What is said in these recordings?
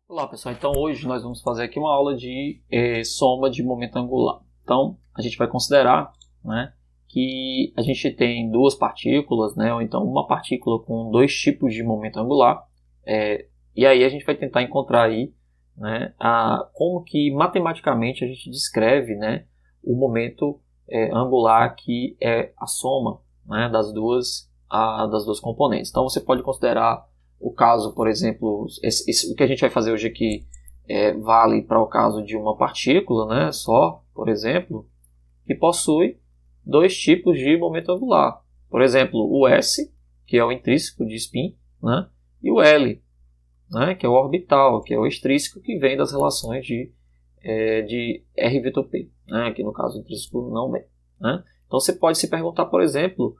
Olá pessoal, então hoje nós vamos fazer aqui uma aula de soma de momento angular. Então a gente vai considerar, né, que a gente tem duas partículas, né, ou então uma partícula com dois tipos de momento angular, e aí a gente vai tentar encontrar aí, né, como que matematicamente a gente descreve, né, o momento angular que é a soma, né, das duas componentes. Então você pode considerar o caso, por exemplo, o que a gente vai fazer hoje aqui vale para o caso de uma partícula, né, só, por exemplo, que possui dois tipos de momento angular. Por exemplo, o S, que é o intrínseco de spin, né, e o L, né, que é o orbital, que é o extrínseco, que vem das relações de R vetor P. Né, aqui no caso o intrínseco não vem. Né. Então você pode se perguntar, por exemplo,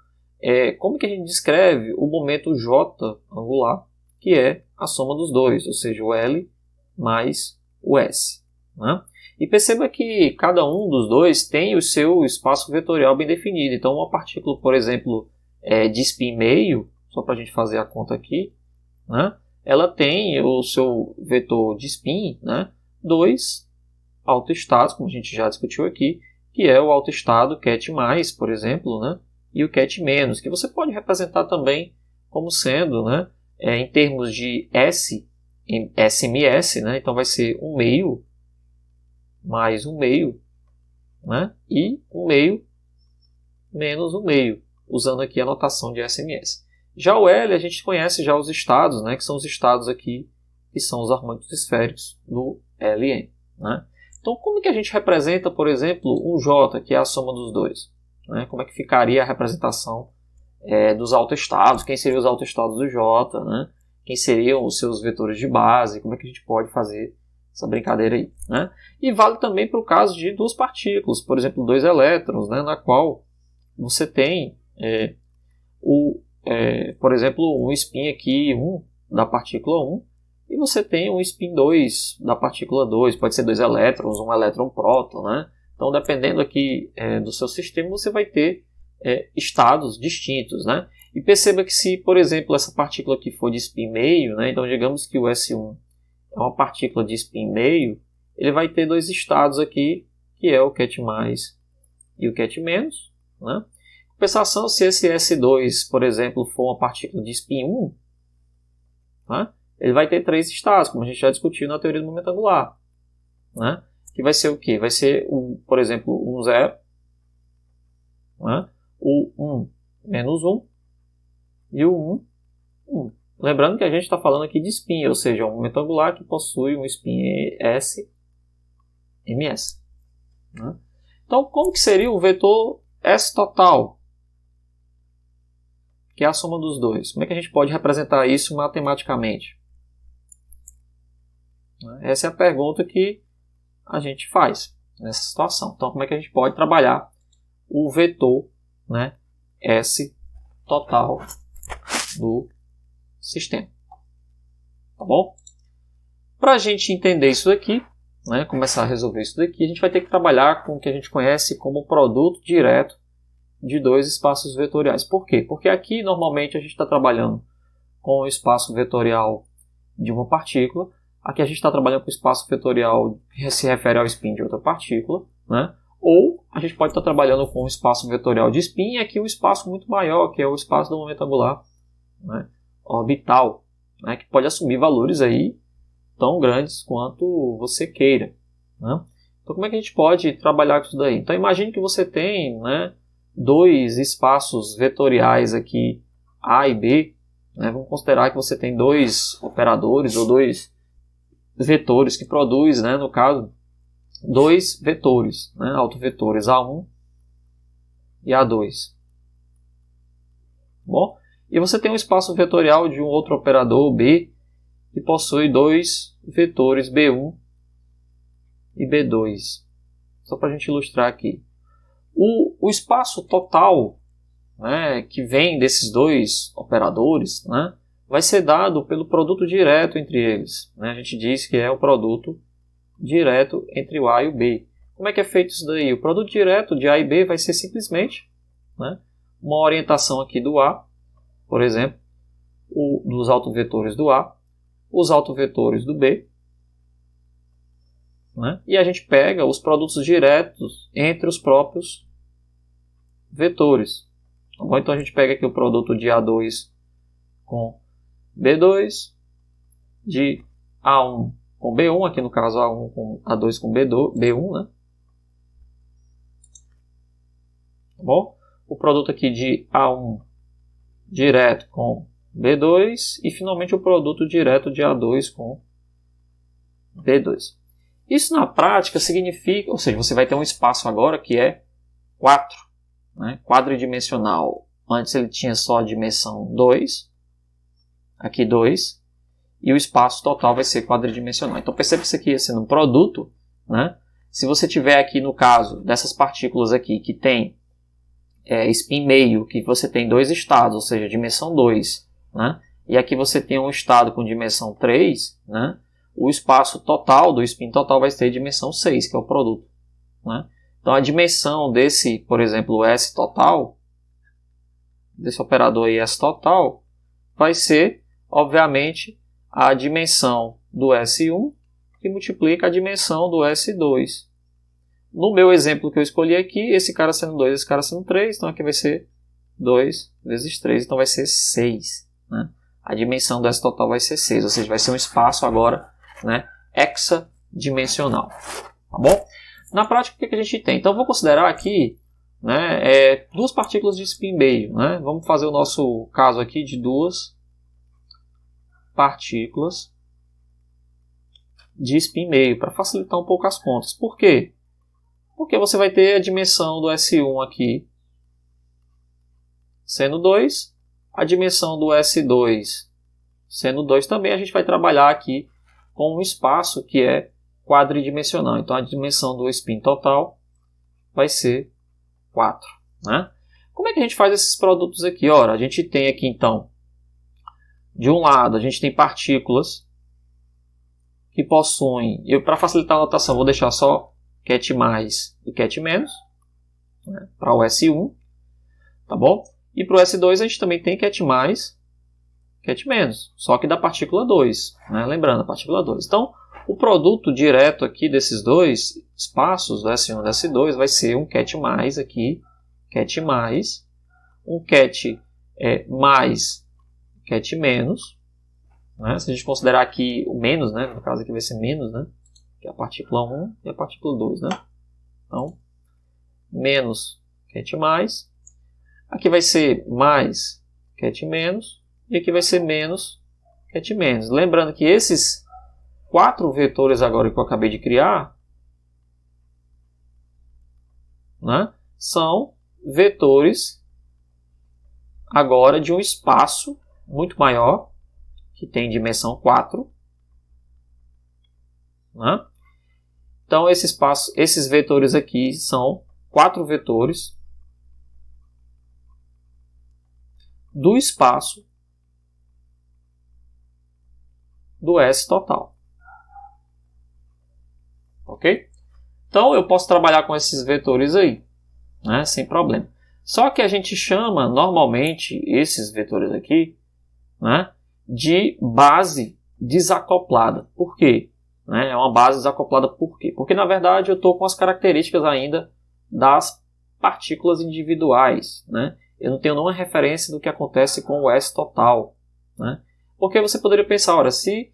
como que a gente descreve o momento J angular, que é a soma dos dois, ou seja, o L mais o S. Né? E perceba que cada um dos dois tem o seu espaço vetorial bem definido. Então, uma partícula, por exemplo, de spin meio, só para a gente fazer a conta aqui, né? Ela tem o seu vetor de spin, né? Dois autoestados, como a gente já discutiu aqui, que é o autoestado ket mais, por exemplo, né? E o ket menos, que você pode representar também como sendo, né? Em termos de S, SMS, né? Então vai ser 1 meio mais 1 meio, né? E 1 meio menos 1 meio, usando aqui a notação de SMS. Já o L, a gente conhece já os estados, né? Que são os estados aqui, que são os harmônicos esféricos do Ln. Né? Então, como que a gente representa, por exemplo, um J, que é a soma dos dois? Né? Como é que ficaria a representação dos autoestados? Quem seriam os autoestados do J? Né? Quem seriam os seus vetores de base? Como é que a gente pode fazer essa brincadeira aí? Né? E vale também para o caso de duas partículas, por exemplo, dois elétrons, né? Na qual você tem, por exemplo, um spin aqui 1 da partícula 1, e você tem um spin 2 da partícula 2, pode ser dois elétrons, um elétron próton, né? Então, dependendo aqui do seu sistema, você vai ter estados distintos, né? E perceba que se, por exemplo, essa partícula aqui for de spin meio, né? Então digamos que o S1 é uma partícula de spin meio, ele vai ter dois estados aqui, que é o ket mais e o ket menos, né? Em compensação, se esse S2, por exemplo, for uma partícula de spin 1, né? Ele vai ter três estados, como a gente já discutiu na teoria do momento angular, né? Que vai ser o quê? Vai ser, por exemplo, 1, 0, né? O 1 menos 1 e o 1, 1. Lembrando que a gente está falando aqui de spin, ou seja, um momento angular que possui um spin S, ms. Né? Então, como que seria o vetor S total, que é a soma dos dois? Como é que a gente pode representar isso matematicamente? Essa é a pergunta que a gente faz nessa situação. Então, como é que a gente pode trabalhar o vetor, né, S total do sistema? Tá bom? Para a gente entender isso daqui, né, começar a resolver isso daqui, a gente vai ter que trabalhar com o que a gente conhece como produto direto de dois espaços vetoriais. Por quê? Porque aqui, normalmente, a gente está trabalhando com o espaço vetorial de uma partícula. Aqui a gente está trabalhando com o espaço vetorial que se refere ao spin de outra partícula, né? Ou a gente pode estar trabalhando com o espaço vetorial de spin e aqui um espaço muito maior, que é o espaço do momento angular, né, orbital, né, que pode assumir valores aí tão grandes quanto você queira. Né? Então, como é que a gente pode trabalhar com isso daí? Então, imagine que você tem, né, dois espaços vetoriais aqui, A e B. Né? Vamos considerar que você tem dois operadores ou dois vetores que produzem, né, no caso, dois vetores, né, autovetores A1 e A2. Bom, e você tem um espaço vetorial de um outro operador B que possui dois vetores B1 e B2. Só para a gente ilustrar aqui. O espaço total, né, que vem desses dois operadores, né, vai ser dado pelo produto direto entre eles. Né? A gente diz que é o produto direto entre o A e o B. Como é que é feito isso daí? O produto direto de A e B vai ser simplesmente, né, uma orientação aqui do A, por exemplo, dos autovetores do A, os autovetores do B, né? E a gente pega os produtos diretos entre os próprios vetores. Tá bom? Então a gente pega aqui o produto de A2 com B2, de A1 com B1, aqui no caso A1 com A2 com B1, né? Tá bom? O produto aqui de A1 direto com B2 e finalmente o produto direto de A2 com B2. Isso na prática significa, ou seja, você vai ter um espaço agora que é 4, né? Quadridimensional. Antes ele tinha só a dimensão 2, aqui 2, e o espaço total vai ser quadridimensional. Então percebe isso aqui sendo um produto, né? Se você tiver aqui no caso dessas partículas aqui que tem spin meio, que você tem 2 estados, ou seja, dimensão 2, né? E aqui você tem um estado com dimensão 3, né? O espaço total do spin total vai ter dimensão 6, que é o produto, né? Então a dimensão desse, por exemplo, S total, desse operador aí S total, vai ser, obviamente, a dimensão do S1 que multiplica a dimensão do S2. No meu exemplo que eu escolhi aqui, esse cara sendo 2, esse cara sendo 3, então aqui vai ser 2 vezes 3, então vai ser 6, né? A dimensão do S total vai ser 6, ou seja, vai ser um espaço agora, né, hexadimensional. Tá bom? Na prática, o que a gente tem? Então, eu vou considerar aqui, né, 2 partículas de spin meio. Né? Vamos fazer o nosso caso aqui de 2 partículas de spin meio, para facilitar um pouco as contas. Por quê? Porque você vai ter a dimensão do S1 aqui sendo 2, a dimensão do S2 sendo 2 também. A gente vai trabalhar aqui com um espaço que é quadridimensional. Então a dimensão do spin total vai ser 4. Né? Como é que a gente faz esses produtos aqui? Ora, a gente tem aqui então, de um lado, a gente tem partículas que possuem, para facilitar a notação, vou deixar só ket mais e ket menos, né, para o S1, tá bom? E para o S2 a gente também tem ket mais, ket menos, só que da partícula 2, né? Lembrando, a partícula 2. Então, o produto direto aqui desses dois espaços, do S1 e do S2, vai ser um ket mais aqui, ket mais, um ket mais, ket menos, né? Se a gente considerar aqui o menos, né? No caso aqui vai ser menos, né? Que é a partícula 1 e a partícula 2, né? Então, menos ket mais, aqui vai ser mais ket menos, e aqui vai ser menos ket menos. Lembrando que esses 4 vetores agora que eu acabei de criar, né, são vetores agora de um espaço muito maior, que tem dimensão 4. Né? Então esses vetores aqui são 4 vetores do espaço do S total. Ok? Então eu posso trabalhar com esses vetores aí, né, sem problema. Só que a gente chama normalmente esses vetores aqui, né, de base desacoplada. Por quê? Né, é uma base desacoplada por quê? Porque na verdade eu estou com as características ainda das partículas individuais. Né? Eu não tenho nenhuma referência do que acontece com o S total. Né? Porque você poderia pensar, ora, se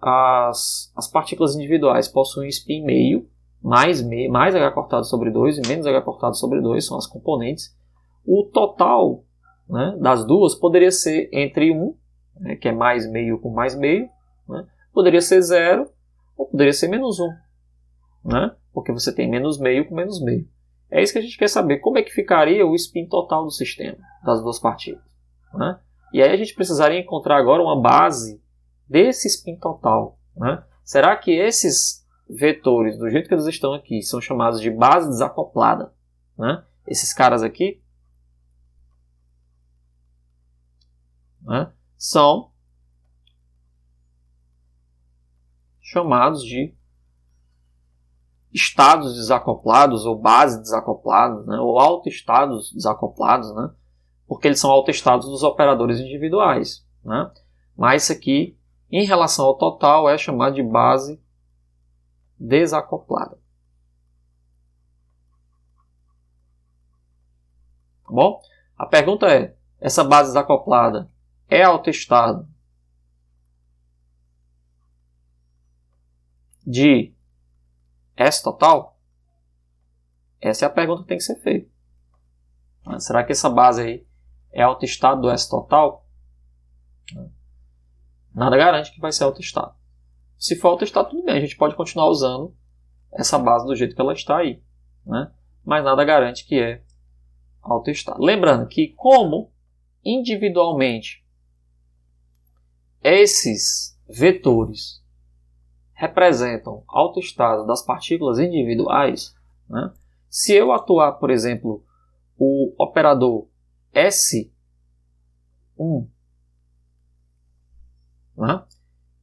as partículas individuais possuem spin meio, mais H cortado sobre 2 e menos H cortado sobre 2, são as componentes, o total, né, das duas poderia ser entre 1, né, que é mais meio com mais meio, né, poderia ser 0 ou poderia ser menos 1, né, porque você tem menos meio com menos meio. É isso que a gente quer saber, como é que ficaria o spin total do sistema, das duas partículas. Né? E aí a gente precisaria encontrar agora uma base desse spin total. Né? Será que esses vetores, do jeito que eles estão aqui, são chamados de base desacoplada? Né? Esses caras aqui, né, são chamados de estados desacoplados ou bases desacopladas, né, ou autoestados desacoplados, né, porque eles são autoestados dos operadores individuais. Né? Mas isso aqui, em relação ao total, é chamado de base desacoplada. Tá bom? A pergunta é, essa base desacoplada é autoestado de S total? Essa é a pergunta que tem que ser feita. Será que essa base aí é autoestado do S total? Nada garante que vai ser autoestado. Se for autoestado, tudo bem, a gente pode continuar usando essa base do jeito que ela está aí, né? Mas nada garante que é autoestado. Lembrando que como individualmente esses vetores representam autoestados das partículas individuais, né? Se eu atuar, por exemplo, o operador S1, né?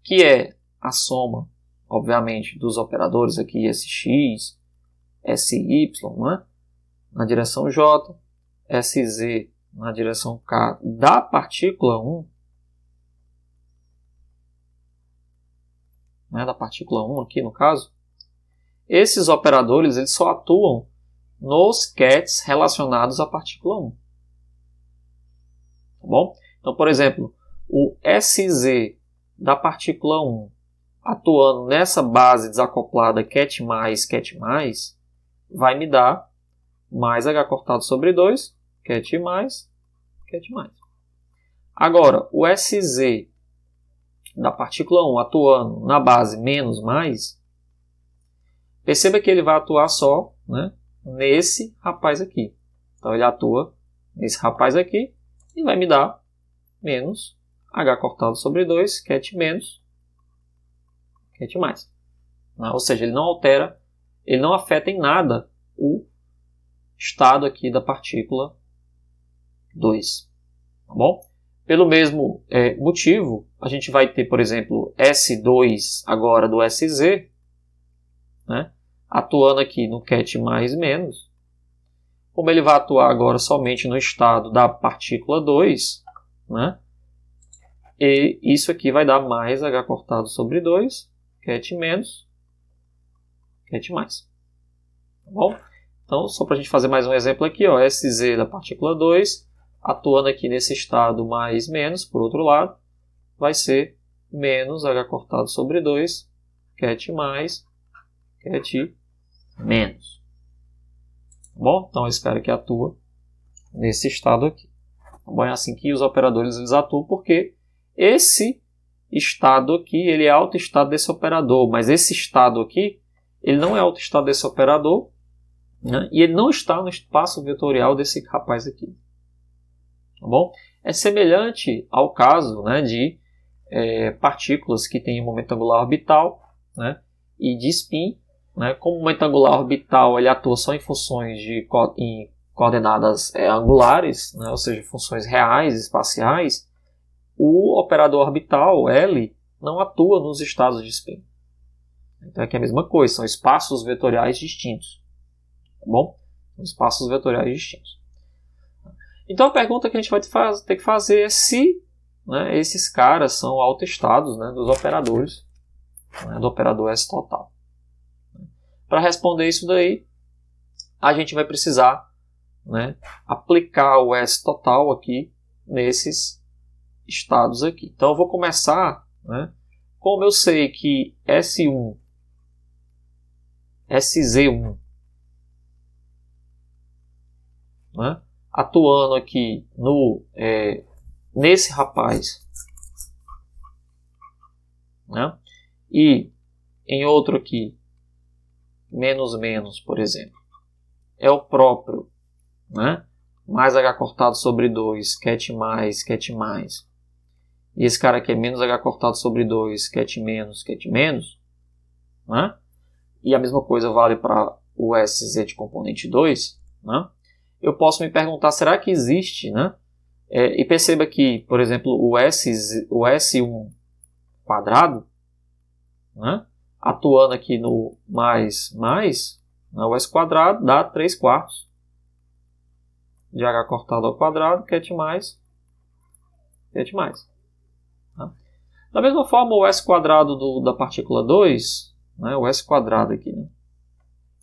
Que é a soma, obviamente, dos operadores aqui, SX, SY, né? Na direção J, SZ na direção K da partícula 1, né? Da partícula 1 aqui no caso, esses operadores eles só atuam nos kets relacionados à partícula 1. Tá bom? Então, por exemplo, o SZ da partícula 1 atuando nessa base desacoplada ket mais, vai me dar mais H cortado sobre 2, ket mais, ket mais. Agora, o SZ da partícula 1 atuando na base menos mais, perceba que ele vai atuar só, né, nesse rapaz aqui. Então ele atua nesse rapaz aqui e vai me dar menos H cortado sobre 2, ket menos, ket mais. Ou seja, ele não altera, ele não afeta em nada o estado aqui da partícula 2. Tá bom? Pelo mesmo motivo, a gente vai ter, por exemplo, S2 agora do SZ, né, atuando aqui no ket mais menos. Como ele vai atuar agora somente no estado da partícula 2, né, e isso aqui vai dar mais H cortado sobre 2, ket menos, ket mais. Tá bom? Então, só para a gente fazer mais um exemplo aqui, ó, SZ da partícula 2, atuando aqui nesse estado mais menos, por outro lado, vai ser menos H cortado sobre 2, ket mais, ket menos. Tá bom? Então, esse cara aqui atua nesse estado aqui. Tá bom? É assim que os operadores eles atuam, porque esse estado aqui ele é autoestado desse operador, mas esse estado aqui ele não é autoestado desse operador, né? E ele não está no espaço vetorial desse rapaz aqui. Tá bom? É semelhante ao caso, né, de partículas que têm momento angular orbital, né, e de spin. Né? Como o momento angular orbital ele atua só em funções em coordenadas angulares, né? Ou seja, funções reais, espaciais, o operador orbital, L, não atua nos estados de spin. Então aqui é a mesma coisa, são espaços vetoriais distintos. Tá bom? São espaços vetoriais distintos. Então a pergunta que a gente vai ter que fazer é se, né, esses caras são autoestados, né, dos operadores, né, do operador S total. Para responder isso daí, a gente vai precisar, né, aplicar o S total aqui nesses estados aqui. Então eu vou começar, né, como eu sei que S1, SZ1, né, atuando aqui nesse rapaz, né, e em outro aqui, menos menos, por exemplo, é o próprio, né, mais H cortado sobre 2, ket mais, e esse cara aqui é menos H cortado sobre 2, ket menos, né, e a mesma coisa vale para o SZ de componente 2, né, eu posso me perguntar, será que existe, né, e perceba que, por exemplo, o S1 quadrado, né, atuando aqui no mais, né, o S quadrado dá 3/4 de H cortado ao quadrado, ket mais. Tá? Da mesma forma, o S quadrado da partícula 2, né, o S quadrado aqui, né?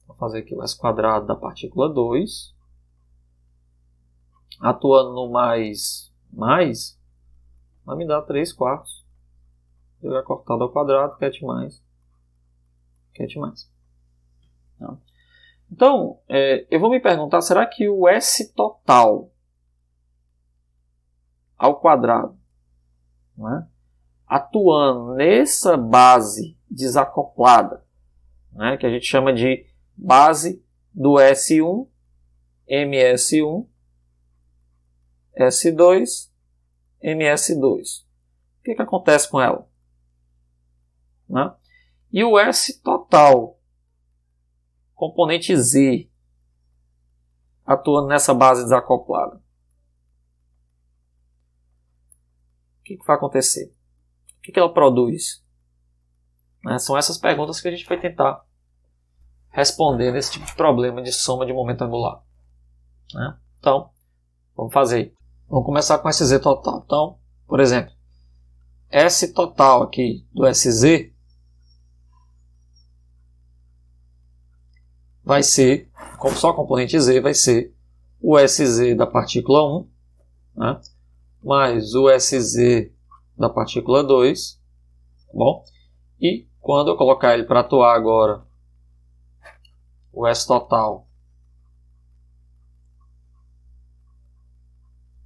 Vou fazer aqui o S quadrado da partícula 2, atuando no mais, vai me dar 3 quartos. Jogar cortado ao quadrado, ket mais. Tá? Então, eu vou me perguntar, será que o S total ao quadrado, né, atuando nessa base desacoplada, né, que a gente chama de base do S1, MS1, S2, MS2. O que acontece com ela? Né? E o S total, componente Z, atuando nessa base desacoplada. O que vai acontecer? O que ela produz? Né? São essas perguntas que a gente vai tentar responder nesse tipo de problema de soma de momento angular. Né? Então, vamos fazer. Vamos começar com SZ total. Então, por exemplo, S total aqui do SZ vai ser, só componente Z, vai ser o SZ da partícula 1, né, mais o SZ da partícula 2. Tá bom? E quando eu colocar ele para atuar agora, o S total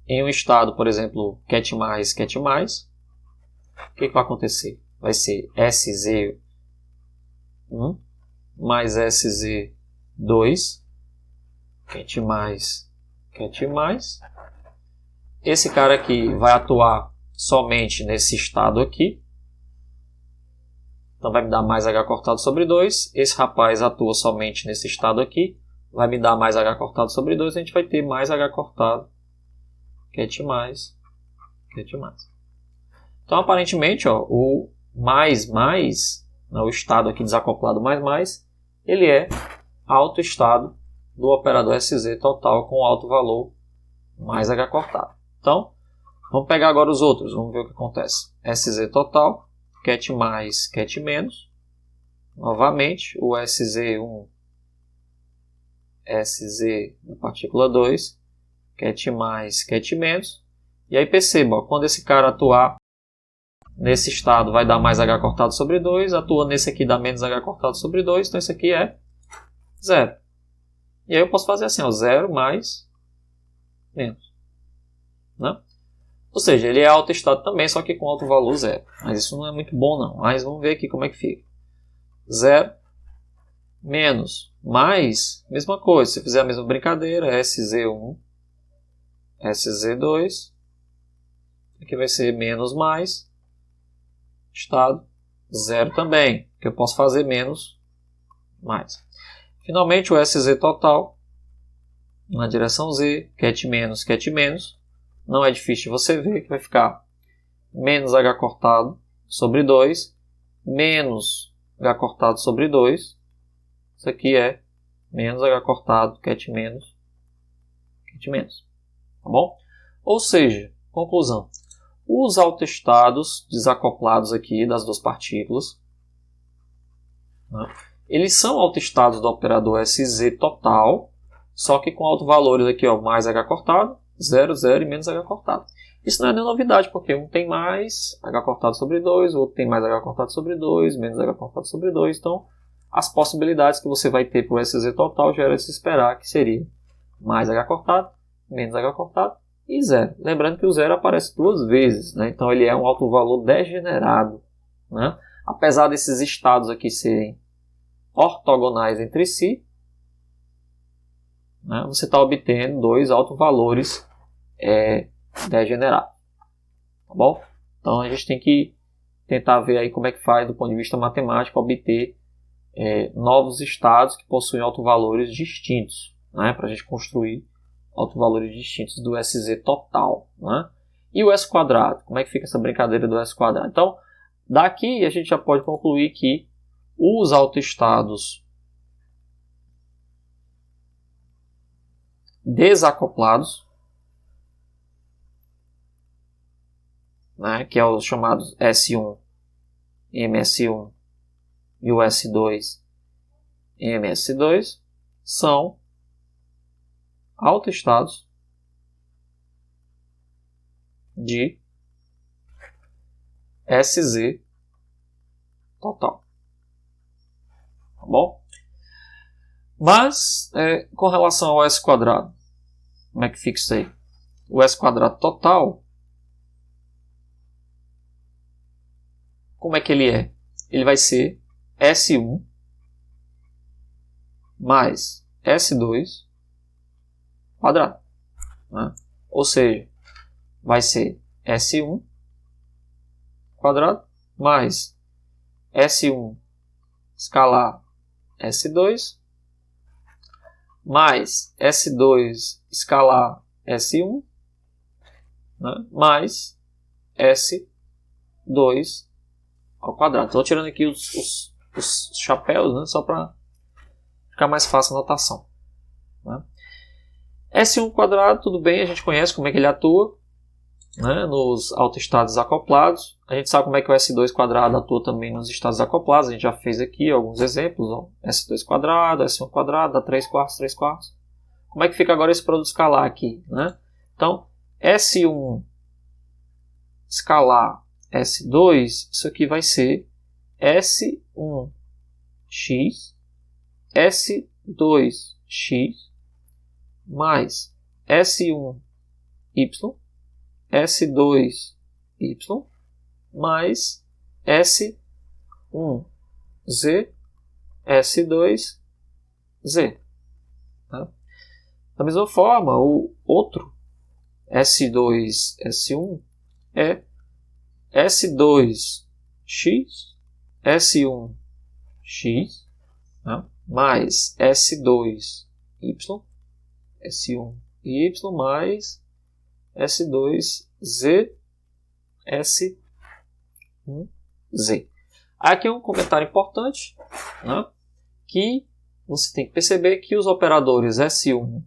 em um estado, por exemplo, ket mais, o que vai acontecer? Vai ser SZ1 mais SZ2, ket mais. Esse cara aqui vai atuar somente nesse estado aqui. Então vai me dar mais H cortado sobre 2. Esse rapaz atua somente nesse estado aqui. Vai me dar mais H cortado sobre 2. A gente vai ter mais H cortado, ket mais. Então aparentemente, ó, o mais, o estado aqui desacoplado mais, ele é autoestado do operador SZ total com alto valor mais H cortado. Então, vamos pegar agora os outros, vamos ver o que acontece. SZ total, ket mais, ket menos. Novamente, o SZ1, SZ da partícula 2, ket mais, ket menos. E aí perceba, ó, quando esse cara atuar nesse estado vai dar mais H cortado sobre 2, atua nesse aqui dá menos H cortado sobre 2, então isso aqui é 0. E aí eu posso fazer assim, ó, 0 mais menos. Né? Ou seja, ele é autoestado também, só que com alto valor 0. Mas isso não é muito bom não. Mas vamos ver aqui como é que fica. 0 menos mais, mesma coisa. Se fizer a mesma brincadeira, SZ1, SZ2. Aqui vai ser menos mais. Estado 0 também, que eu posso fazer menos mais. Finalmente, o SZ total, na direção Z, ket menos. Não é difícil de você ver que vai ficar menos H cortado sobre 2, menos H cortado sobre 2. Isso aqui é menos H cortado, ket menos. Tá bom? Ou seja, conclusão. Os autoestados desacoplados aqui das duas partículas, né, eles são autoestados do operador SZ total, só que com autovalores aqui, ó, mais H cortado, 0, 0 e menos H cortado. Isso não é nenhuma novidade, porque um tem mais H cortado sobre 2, o outro tem mais H cortado sobre 2, menos H cortado sobre 2. Então, as possibilidades que você vai ter para o SZ total já era de se esperar que seria mais H cortado, menos H cortado e 0. Lembrando que o 0 aparece duas vezes, né? Então ele é um alto valor degenerado. Né? Apesar desses estados aqui serem ortogonais entre si, né, você está obtendo dois autovalores degenerados. Tá bom? Então a gente tem que tentar ver aí como é que faz do ponto de vista matemático obter novos estados que possuem autovalores distintos, né, para a gente construir autovalores distintos do SZ total. Né? E o S quadrado? Como é que fica essa brincadeira do S quadrado? Então, daqui a gente já pode concluir que os autoestados desacoplados, né, que é os chamados S1, MS1 e o S2 MS2 são autoestados de SZ total. Tá bom? Mas, com relação ao S quadrado, como é que fica isso aí? O S quadrado total, como é que ele é? Ele vai ser S1 mais S2 quadrado. Né? Ou seja, vai ser S1 quadrado mais S1 escalar S2 mais S2 escalar S1, né, mais S2 ao quadrado. Estou tirando aqui os chapéus, né, só para ficar mais fácil a notação. Né. S1 quadrado, tudo bem, a gente conhece como é que ele atua, né, nos autoestados acoplados. A gente sabe como é que o S2 quadrado atua também nos estados acoplados. A gente já fez aqui alguns exemplos. Ó. S2 quadrado, S1 quadrado, dá 3 quartos, 3 quartos. Como é que fica agora esse produto escalar aqui? Né? Então, S1 escalar S2, isso aqui vai ser S1x, S2x, mais S1y, S2y, mais S1z, S2z. Tá? Da mesma forma, o outro S2, S1 é S2x, S1x, tá? Mais S2y, S1y, mais S2z, S1z. Aqui é um comentário importante, né, que você tem que perceber que os operadores S1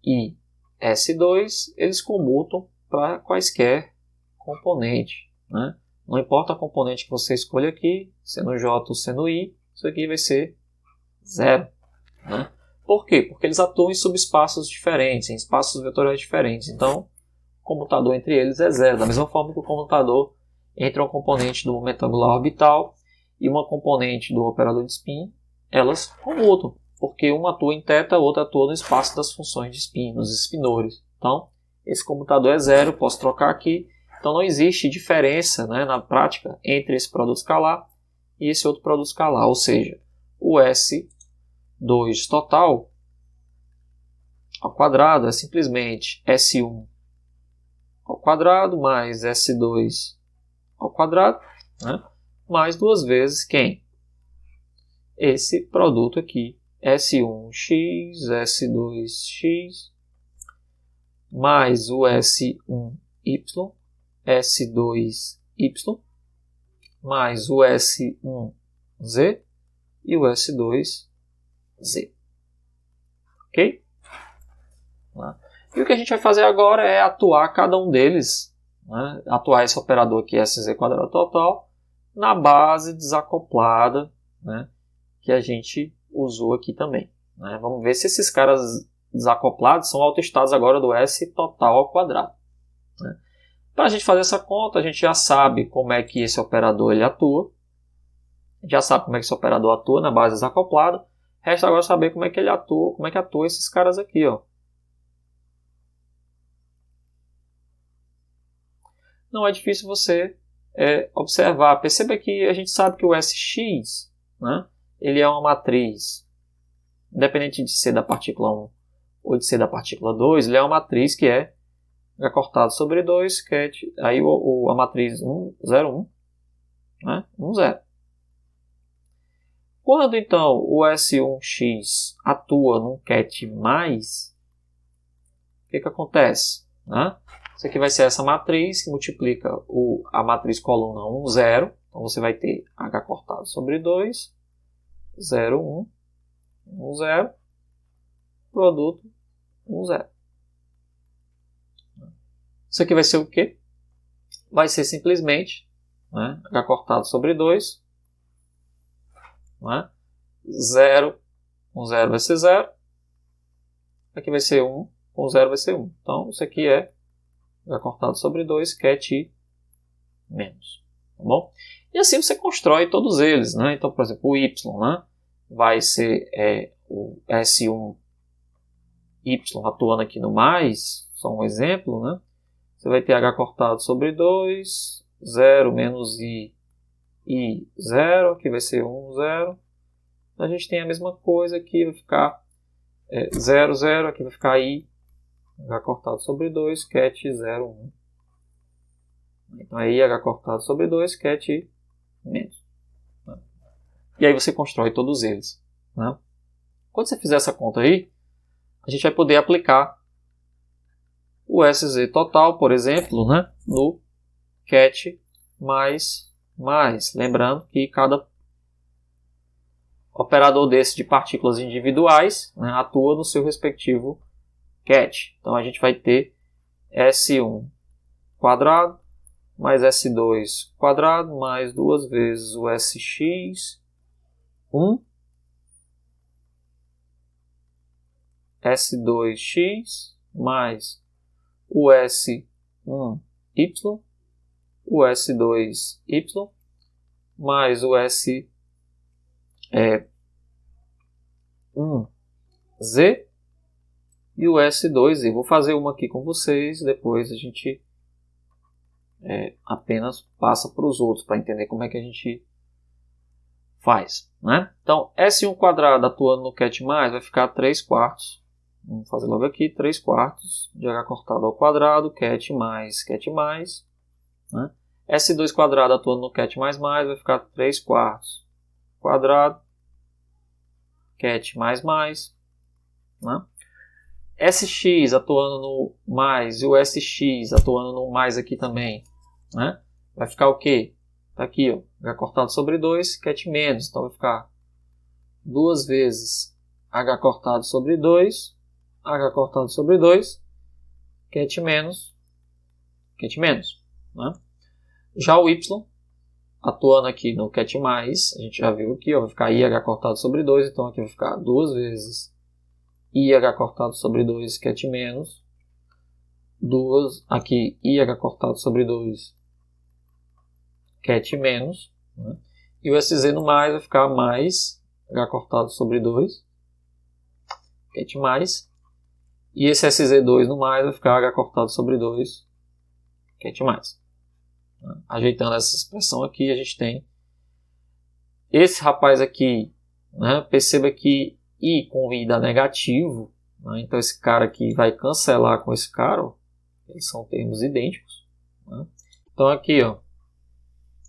e S2 eles comutam para quaisquer componente. Né? Não importa a componente que você escolha aqui, sendo J ou sendo I, isso aqui vai ser zero. Né? Por quê? Porque eles atuam em subespaços diferentes, em espaços vetoriais diferentes. Então, o comutador entre eles é zero. Da mesma forma que o comutador entre uma componente do momento angular orbital e uma componente do operador de spin, elas comutam. Porque uma atua em θ, a outra atua no espaço das funções de spin, nos spinores. Então, esse comutador é zero, posso trocar aqui. Então, não existe diferença, né, na prática entre esse produto escalar e esse outro produto escalar. Ou seja, o S2 total ao quadrado é simplesmente S1 ao quadrado mais S2 ao quadrado, né, mais duas vezes quem? Esse produto aqui, S1x, S2x, mais o S1y, S2y, mais o S1z e o S2z. Ok? E o que a gente vai fazer agora é atuar cada um deles, né? Atuar esse operador aqui, SZ quadrado total, na base desacoplada, né, que a gente usou aqui também. Né? Vamos ver se esses caras desacoplados são autoestados agora do S total ao quadrado. Né? Para a gente fazer essa conta, a gente já sabe como é que esse operador ele atua. Já sabe como é que esse operador atua na base desacoplada. Resta agora saber como é que ele atua, como é que atua esses caras aqui. Ó. Não é difícil você observar. Perceba que a gente sabe que o Sx, né, ele é uma matriz, independente de ser da partícula 1 ou de ser da partícula 2, ele é uma matriz que é H cortado sobre 2, que é aí a matriz 1, 0, 1, né, 1, 0. Quando então o S1x atua num ket mais, o que acontece? Né? Isso aqui vai ser essa matriz que multiplica a matriz coluna 1, 0. Então você vai ter H cortado sobre 2, 0, 1, 1, 0, produto 1, 0. Isso aqui vai ser o quê? Vai ser simplesmente, né, H cortado sobre 2, né? 0 com 0 vai ser 0. Aqui vai ser 1, com 0 vai ser 1. Então, isso aqui é H cortado sobre 2, ket menos. Tá bom? E assim você constrói todos eles, né? Então, por exemplo, o y, né, vai ser o S1y atuando aqui no mais, só um exemplo, né? Você vai ter H cortado sobre 2, 0 menos I 0, aqui vai ser 1, 0. A gente tem a mesma coisa aqui, vai ficar 0, 0, aqui vai ficar I, H cortado sobre 2, ket 0, 1. Então aí H cortado sobre 2, ket menos. E aí você constrói todos eles, né? Quando você fizer essa conta aí, a gente vai poder aplicar o SZ total, por exemplo, né, no ket mais. Lembrando que cada operador desse de partículas individuais, né, atua no seu respectivo ket. Então a gente vai ter S1 quadrado mais S2 quadrado mais 2 vezes o SX1 S2x mais o S1y, o S2y mais o S1z e o S2z. Vou fazer uma aqui com vocês, depois a gente apenas passa para os outros para entender como é que a gente faz, né? Então, S1 quadrado atuando no ket mais vai ficar 3 quartos. Vamos fazer logo aqui, 3 quartos de H cortado ao quadrado, ket mais, né? S2 quadrado atuando no ket mais vai ficar 3 quartos quadrado, ket mais, né? Sx atuando no mais e o Sx atuando no mais aqui também, né? Vai ficar o quê? Tá aqui, ó, H cortado sobre 2, ket menos. Então vai ficar 2 vezes H cortado sobre 2, H cortado sobre 2, ket menos, né? Já o y, atuando aqui no ket mais, a gente já viu aqui, ó, vai ficar IH cortado sobre 2, então aqui vai ficar 2 vezes IH cortado sobre 2, ket menos, 2, aqui IH cortado sobre 2, ket menos, né? E o SZ no mais vai ficar mais H cortado sobre 2, ket mais, e esse SZ2 no mais vai ficar H cortado sobre 2, ket mais. Ajeitando essa expressão aqui, a gente tem esse rapaz aqui, né? Perceba que I com I dá negativo, né? Então esse cara aqui vai cancelar com esse cara, ó. Eles são termos idênticos, né? Então aqui, ó,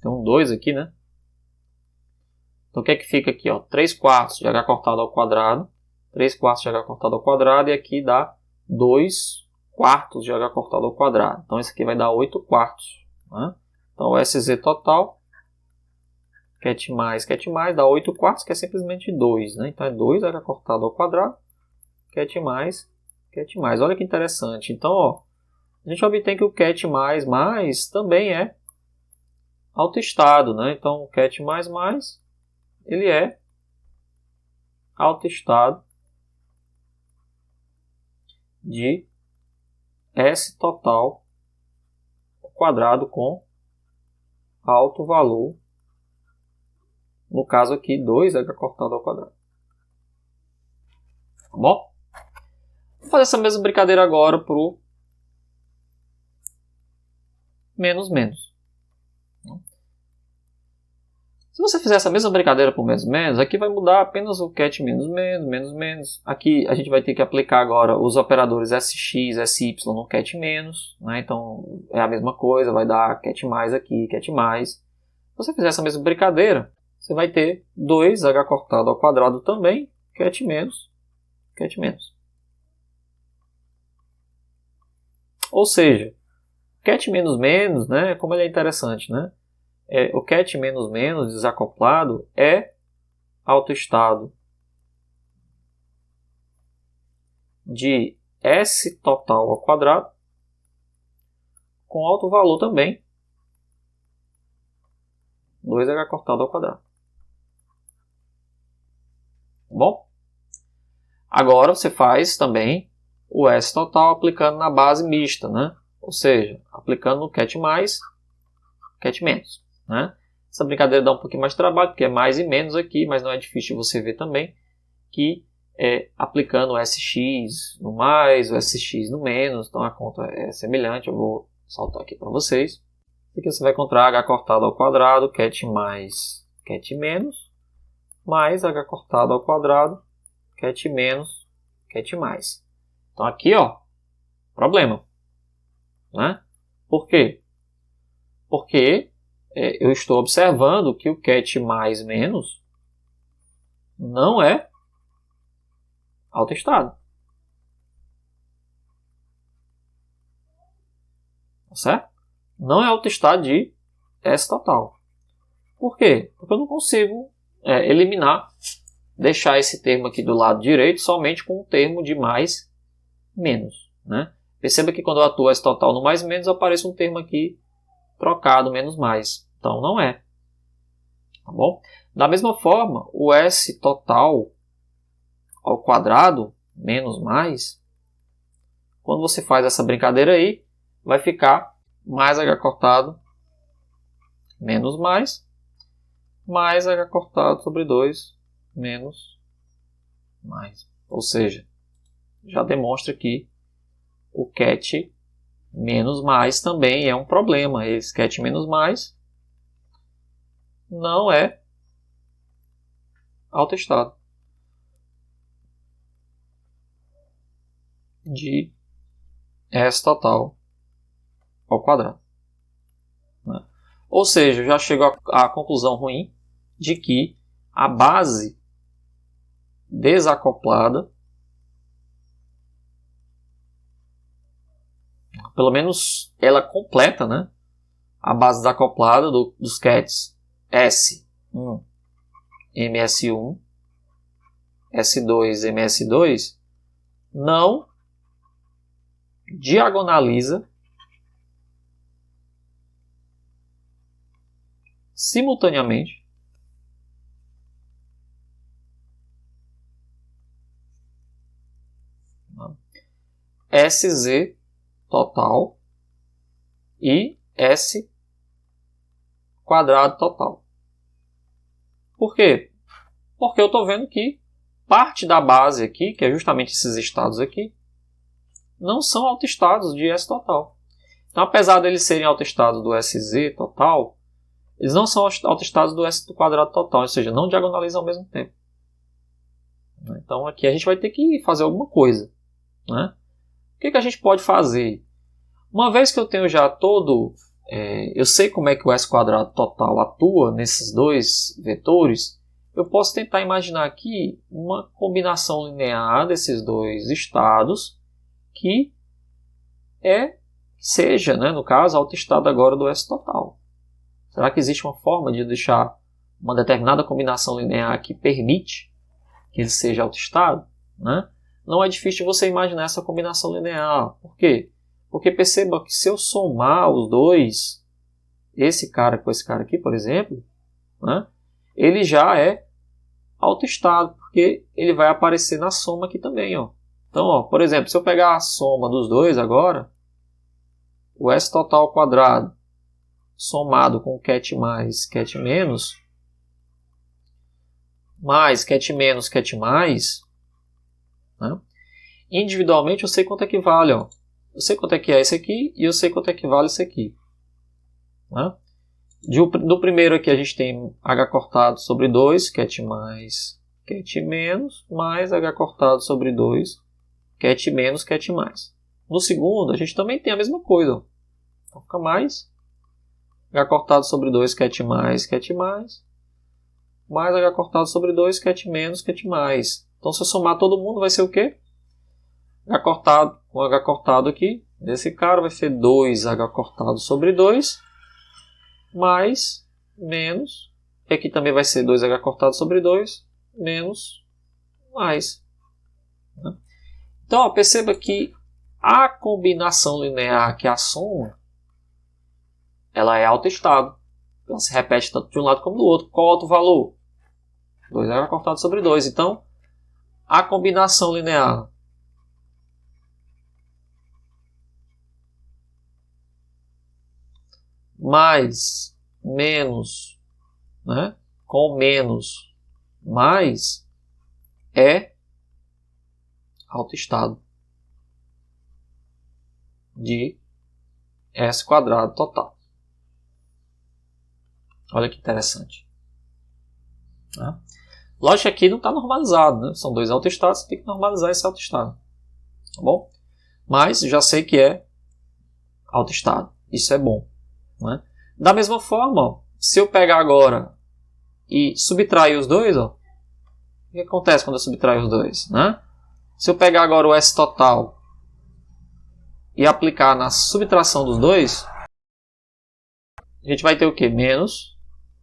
tem um 2 aqui, né? Então o que é que fica aqui, ó? 3 quartos de H cortado ao quadrado, 3 quartos de H cortado ao quadrado, e aqui dá 2 quartos de H cortado ao quadrado. Então isso aqui vai dar 8 quartos, né? Então o SZ total, ket mais, dá 8 quartos, que é simplesmente 2, né? Então é 2 H cortado ao quadrado, ket mais. Olha que interessante. Então, ó, a gente obtém que o ket mais também é autoestado, né? Então o ket mais ele é autoestado de S total ao quadrado com alto valor, no caso aqui 2H cortado ao quadrado. Tá bom? Vou fazer essa mesma brincadeira agora para o menos. Se você fizer essa mesma brincadeira por menos, aqui vai mudar apenas o ket menos. Aqui a gente vai ter que aplicar agora os operadores SX, SY no ket menos, né? Então é a mesma coisa, vai dar ket mais aqui, ket mais. Se você fizer essa mesma brincadeira, você vai ter 2H cortado ao quadrado também, ket menos. Ou seja, ket menos, né? Como ele é interessante, né? O ket menos desacoplado é autoestado de S total ao quadrado com alto valor também, 2H cortado ao quadrado. bom? Agora você faz também o S total aplicando na base mista, né? Ou seja, aplicando no cat mais, cat menos, né? Essa brincadeira dá um pouquinho mais de trabalho, porque é mais e menos aqui, mas não é difícil você ver também que aplicando o SX no mais, o SX no menos, então a conta é semelhante. Eu vou saltar aqui para vocês. Aqui você vai encontrar h cortado ao quadrado, cat mais, cat menos, mais h cortado ao quadrado, cat menos, cat mais. Então aqui, ó, problema, né? Por quê? Porque eu estou observando que o cat mais menos não é autoestado. Tá certo? Não é autoestado de S total. Por quê? Porque eu não consigo eliminar, deixar esse termo aqui do lado direito somente com o termo de mais menos, né? Perceba que quando eu atuo S total no mais menos, aparece um termo aqui trocado, menos mais. Então não é. Tá bom? Da mesma forma, o S total ao quadrado, menos mais, quando você faz essa brincadeira aí, vai ficar mais h cortado menos mais h cortado sobre 2 menos mais. Ou seja, já demonstra que o cat menos mais também é um problema. Esse cat menos mais não é autoestado de S total ao quadrado, né? Ou seja, já chego à conclusão ruim de que a base desacoplada, pelo menos ela completa, né? A base desacoplada dos cats S1, MS1, S2, MS2, não diagonaliza simultaneamente SZ total e S quadrado total. Por quê? Porque eu estou vendo que parte da base aqui, que é justamente esses estados aqui, não são autoestados de S total. Então, apesar de eles serem autoestados do SZ total, eles não são autoestados do S quadrado total, ou seja, não diagonalizam ao mesmo tempo. Então, aqui a gente vai ter que fazer alguma coisa, né? O que a gente pode fazer? Uma vez que eu tenho já eu sei como é que o S quadrado total atua nesses dois vetores, eu posso tentar imaginar aqui uma combinação linear desses dois estados que seja, né, no caso, autoestado agora do S total. Será que existe uma forma de deixar uma determinada combinação linear que permite que ele seja autoestado, né? Não é difícil você imaginar essa combinação linear. Por quê? Porque perceba que se eu somar os dois, esse cara com esse cara aqui, por exemplo, né, ele já é autoestado, porque ele vai aparecer na soma aqui também, ó. Então, ó, por exemplo, se eu pegar a soma dos dois agora, o S total ao quadrado somado com cat mais, cat menos, mais cat menos, cat mais, né? Individualmente eu sei quanto é que vale, ó. Eu sei quanto é que é esse aqui e eu sei quanto é que vale esse aqui, né? Do primeiro aqui a gente tem h cortado sobre 2, cat mais, cat menos, mais h cortado sobre 2, cat menos, cat mais. No segundo a gente também tem a mesma coisa, ó. Então fica mais h cortado sobre 2, cat mais, mais h cortado sobre 2, cat menos, cat mais. Então se eu somar todo mundo vai ser o quê? H cortado com h cortado aqui, desse cara vai ser 2h cortado sobre 2, mais, menos, e aqui também vai ser 2h cortado sobre 2, menos, mais. Então, ó, perceba que a combinação linear, que é a soma, ela é autoestado. Ela se repete tanto de um lado como do outro. Qual é o outro valor? 2h cortado sobre 2. Então, a combinação linear mais, menos, né, com menos, mais, é autoestado de S quadrado total. Olha que interessante. Né? Lógico que aqui não está normalizado, né? São dois autoestados, você tem que normalizar esse autoestado. Tá bom? Mas já sei que é autoestado. Isso é bom. Né? Da mesma forma, ó, se eu pegar agora e subtrair os dois, ó, o que acontece quando eu subtraio os dois? Né? Se eu pegar agora o S total e aplicar na subtração dos dois, a gente vai ter o quê? Menos,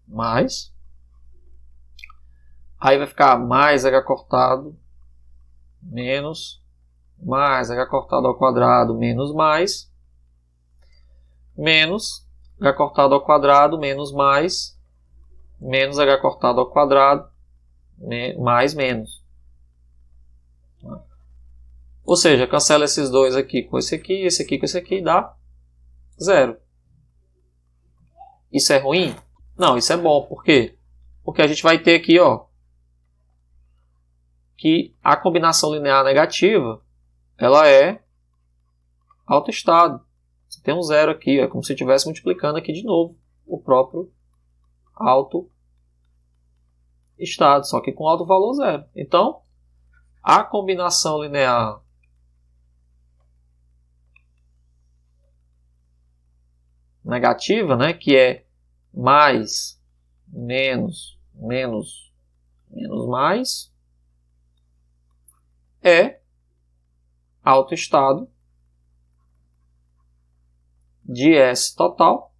mais. Aí vai ficar mais h cortado, menos, mais h cortado ao quadrado, menos mais, menos h cortado ao quadrado, menos mais, menos h cortado ao quadrado, mais menos. Ou seja, cancela esses dois aqui com esse aqui com esse aqui, dá zero. Isso é ruim? Não, isso é bom. Por quê? Porque a gente vai ter aqui, ó, que a combinação linear negativa, ela é autoestado. Você tem um zero aqui, é como se estivesse multiplicando aqui de novo o próprio autoestado, só que com alto valor zero. Então, a combinação linear negativa, né, que é mais, menos, menos, menos mais, é autoestado de S total,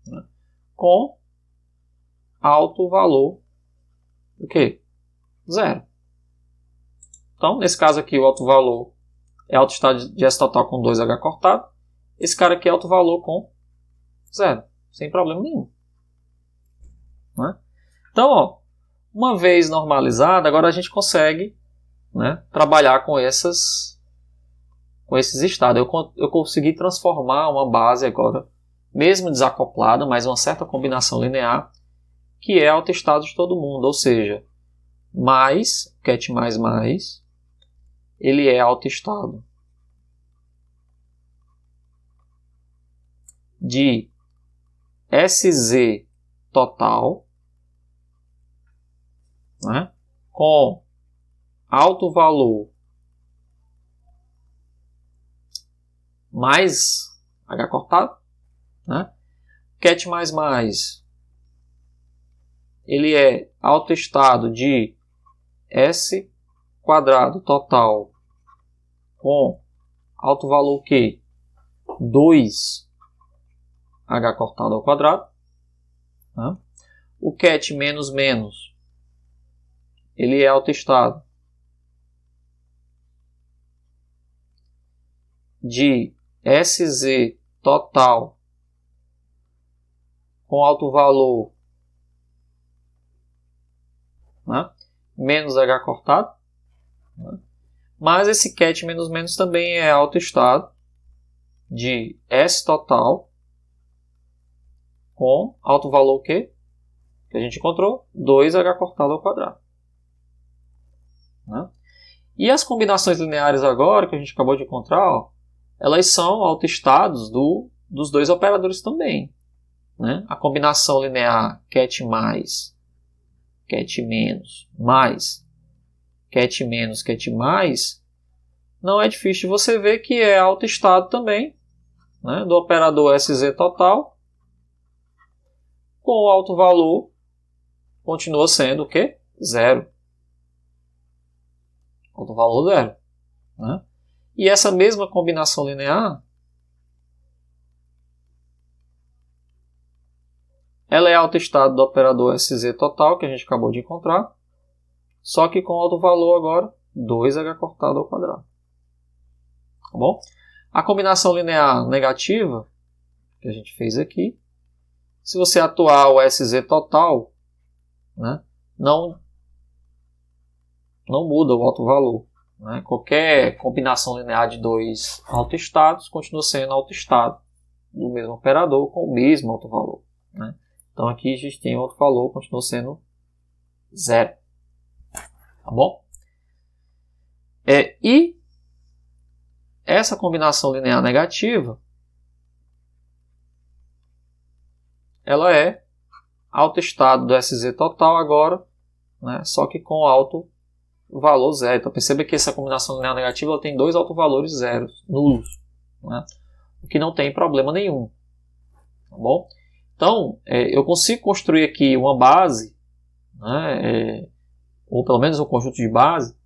né, com alto valor o quê? Zero. Então, nesse caso aqui, o alto valor é autoestado de S total com 2H cortado. Esse cara aqui é alto valor com zero, sem problema nenhum. Né? Então, ó, uma vez normalizada, agora a gente consegue, né, trabalhar com esses estados. Eu consegui transformar uma base agora, mesmo desacoplada, mas uma certa combinação linear, que é autoestado de todo mundo. Ou seja, mais, ket mais, ele é autoestado de SZ total, né, com alto valor mais H cortado, né? Ket mais, ele é autoestado de S quadrado total com alto valor que 2H cortado ao quadrado. Né? O ket menos, ele é autoestado de SZ total com alto valor, né, menos H cortado. Né? Mas esse ket menos também é autoestado de S total com alto valor que a gente encontrou, 2H cortado ao quadrado. Né? E as combinações lineares agora, que a gente acabou de encontrar, ó, elas são autoestados dos dois operadores também. Né? A combinação linear ket mais, ket menos, mais, ket menos, ket mais, não é difícil de você ver que é autoestado também, né, do operador SZ total, com o alto valor continua sendo o quê? Zero. Alto valor zero. Né? E essa mesma combinação linear, ela é autoestado do operador SZ total, que a gente acabou de encontrar, só que com alto valor agora, 2H cortado ao quadrado. Tá bom? A combinação linear negativa, que a gente fez aqui, se você atuar o SZ total, né, não muda o autovalor. Né? Qualquer combinação linear de dois autoestados continua sendo autoestado do mesmo operador com o mesmo autovalor. Né? Então aqui a gente tem o autovalor, continua sendo 0. Tá bom? E essa combinação linear negativa, ela é autoestado do SZ total agora, né? Só que com alto valor zero. Então perceba que essa combinação linear negativa ela tem dois autovalores zeros, nulos, né? O que não tem problema nenhum. Tá bom? Então eu consigo construir aqui uma base, né? Ou pelo menos um conjunto de base,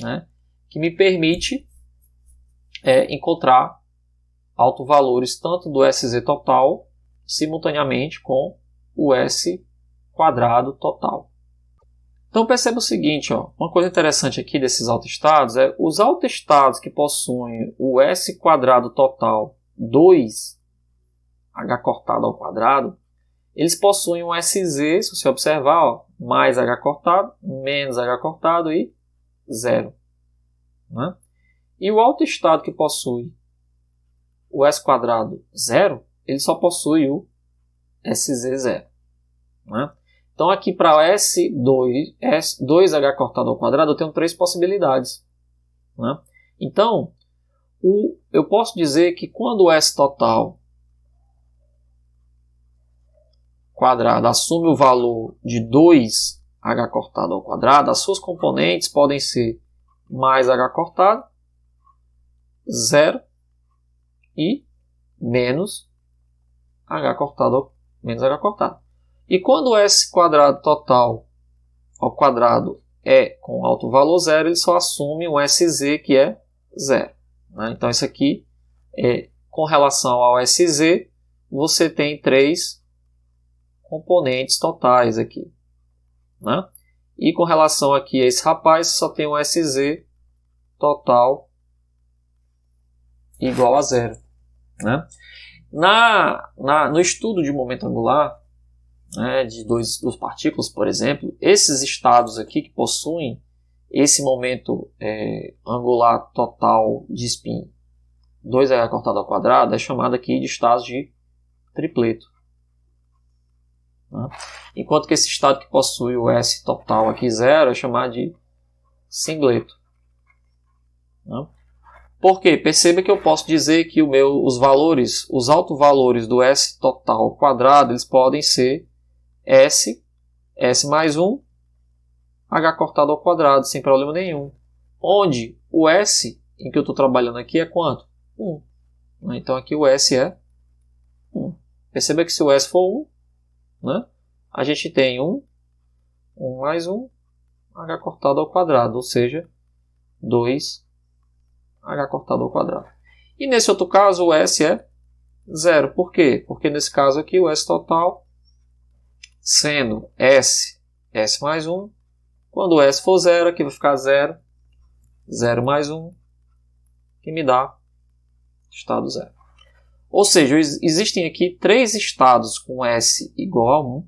né? Que me permite encontrar autovalores tanto do SZ total simultaneamente com o S quadrado total. Então perceba o seguinte, ó, uma coisa interessante aqui desses autoestados é os autoestados que possuem o S quadrado total 2 H cortado ao quadrado, eles possuem um SZ, se você observar, ó, mais H cortado, menos H cortado e 0. Né? E o autoestado que possui o S quadrado 0, ele só possui o SZ0. Né? Então aqui para S2H cortado ao quadrado eu tenho três possibilidades. Né? Então eu posso dizer que quando o S total quadrado assume o valor de 2H cortado ao quadrado, as suas componentes podem ser mais H cortado, 0 e menos H cortado, menos H cortado. E quando o S quadrado total ao quadrado é com alto valor 0, ele só assume um SZ que é 0. Né? Então isso aqui, com relação ao SZ, você tem três componentes totais aqui. Né? E com relação aqui a esse rapaz, só tem um SZ total igual a 0. Né? No estudo de momento angular, né, de duas partículas, por exemplo, esses estados aqui que possuem esse momento angular total de spin 2H cortado ao quadrado é chamado aqui de estados de tripleto. Né? Enquanto que esse estado que possui o S total aqui 0 é chamado de singleto. Né? Por quê? Perceba que eu posso dizer que os autovalores do S total ao quadrado, eles podem ser S mais 1, H cortado ao quadrado, sem problema nenhum. Onde o S em que eu estou trabalhando aqui é quanto? 1. Então aqui o S é 1. Perceba que se o S for 1, né, a gente tem 1 mais 1, H cortado ao quadrado, ou seja, 2 H cortado ao quadrado. E nesse outro caso o S é 0. Por quê? Porque nesse caso aqui o S total, sendo S mais 1, quando o S for 0, aqui vai ficar 0, 0 mais 1, que me dá estado 0. Ou seja, existem aqui três estados com S igual a 1,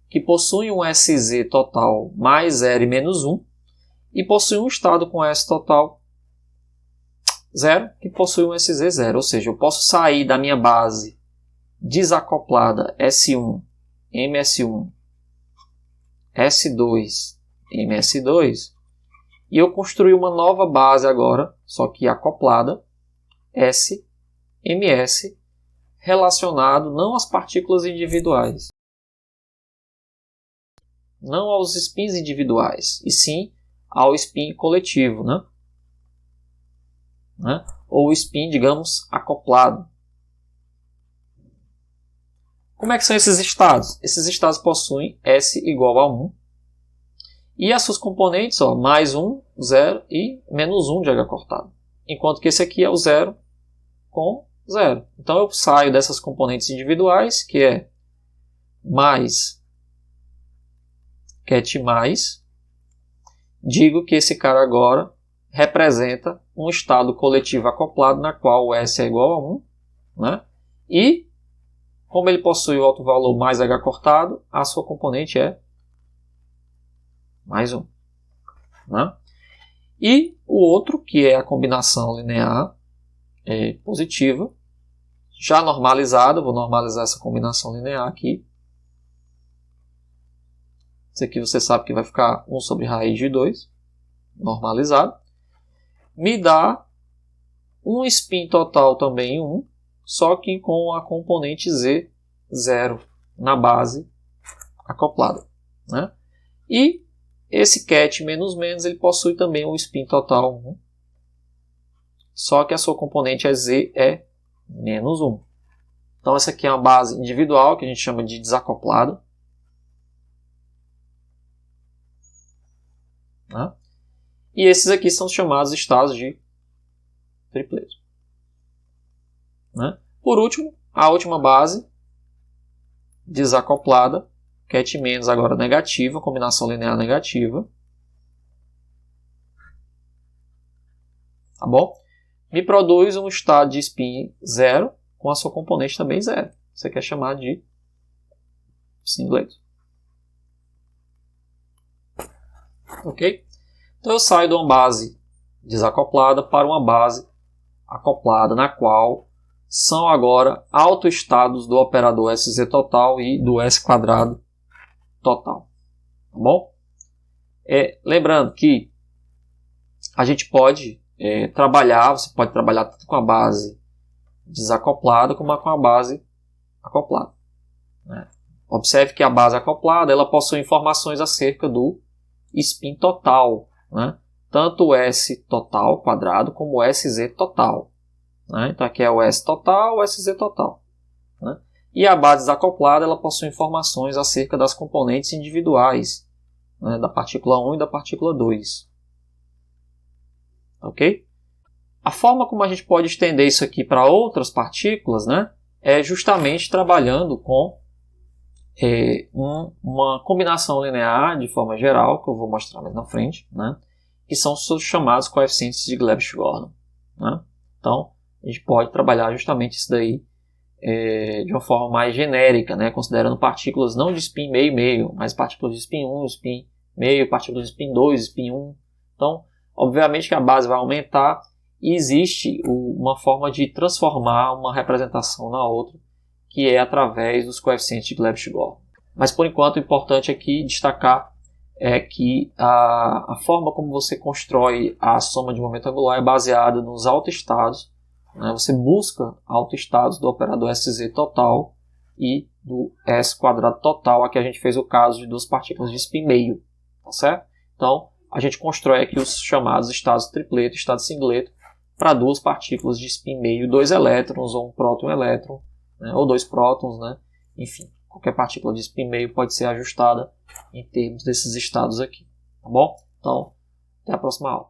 que possuem um SZ total mais 0 e menos 1, e possuem um estado com S total 0, que possui um SZ 0. Ou seja, eu posso sair da minha base desacoplada S1, MS1, S2, MS2, e eu construir uma nova base agora, só que acoplada, S, MS, relacionado não às partículas individuais, não aos spins individuais, e sim ao spin coletivo, né? Ou spin, digamos, acoplado. Como é que são esses estados? Esses estados possuem S igual a 1 e as suas componentes, ó, mais 1, 0 e menos 1 de H cortado. Enquanto que esse aqui é o 0 com 0. Então eu saio dessas componentes individuais, que é mais ket mais, digo que esse cara agora representa um estado coletivo acoplado na qual o S é igual a 1, né? E como ele possui o alto valor mais H cortado, a sua componente é mais um. Né? E o outro, que é a combinação linear positiva, já normalizada, vou normalizar essa combinação linear aqui. Isso aqui você sabe que vai ficar 1 sobre raiz de 2, normalizado. Me dá um spin total também 1, só que com a componente Z 0 na base acoplada. Né? E esse ket menos menos ele possui também um spin total 1, só que a sua componente é Z é menos 1. Então essa aqui é uma base individual que a gente chama de desacoplada. Né? E esses aqui são chamados estados de tripleto. Né? Por último, a última base desacoplada, ket menos agora negativa, combinação linear negativa. Tá bom? Me produz um estado de spin 0 com a sua componente também 0. Você quer chamar de singleto. Ok? Então eu saio de uma base desacoplada para uma base acoplada, na qual são agora autoestados do operador SZ total e do S quadrado total. Tá bom? Lembrando que a gente pode trabalhar, você pode trabalhar tanto com a base desacoplada como com a base acoplada. Né? Observe que a base acoplada ela possui informações acerca do spin total, né? Tanto o S total quadrado como o SZ total. Né? Então aqui é o S total, o SZ total. Né? E a base desacoplada ela possui informações acerca das componentes individuais, né? Da partícula 1 e da partícula 2. Ok? A forma como a gente pode estender isso aqui para outras partículas, né, é justamente trabalhando com uma combinação linear de forma geral, que eu vou mostrar mais na frente, né, que são os chamados coeficientes de Gliebsch-Gordon. Né? Então, a gente pode trabalhar justamente isso daí de uma forma mais genérica, né, considerando partículas não de spin meio-meio, mas partículas de spin 1, spin meio, partículas de spin 2, spin 1. Então, obviamente que a base vai aumentar e existe uma forma de transformar uma representação na outra, que é através dos coeficientes de Gliebsch-Gordon. Mas, por enquanto, o importante aqui destacar é que a forma como você constrói a soma de momento angular é baseada nos autoestados. Né? Você busca autoestados do operador SZ total e do S quadrado total. Aqui a gente fez o caso de duas partículas de spin meio. Tá certo? Então, a gente constrói aqui os chamados estados tripleto e estado singleto para duas partículas de spin meio, 2 elétrons ou um próton e um elétron, né? Ou 2 prótons, né? Enfim, qualquer partícula de spin meio pode ser ajustada em termos desses estados aqui. Tá bom? Então, até a próxima aula.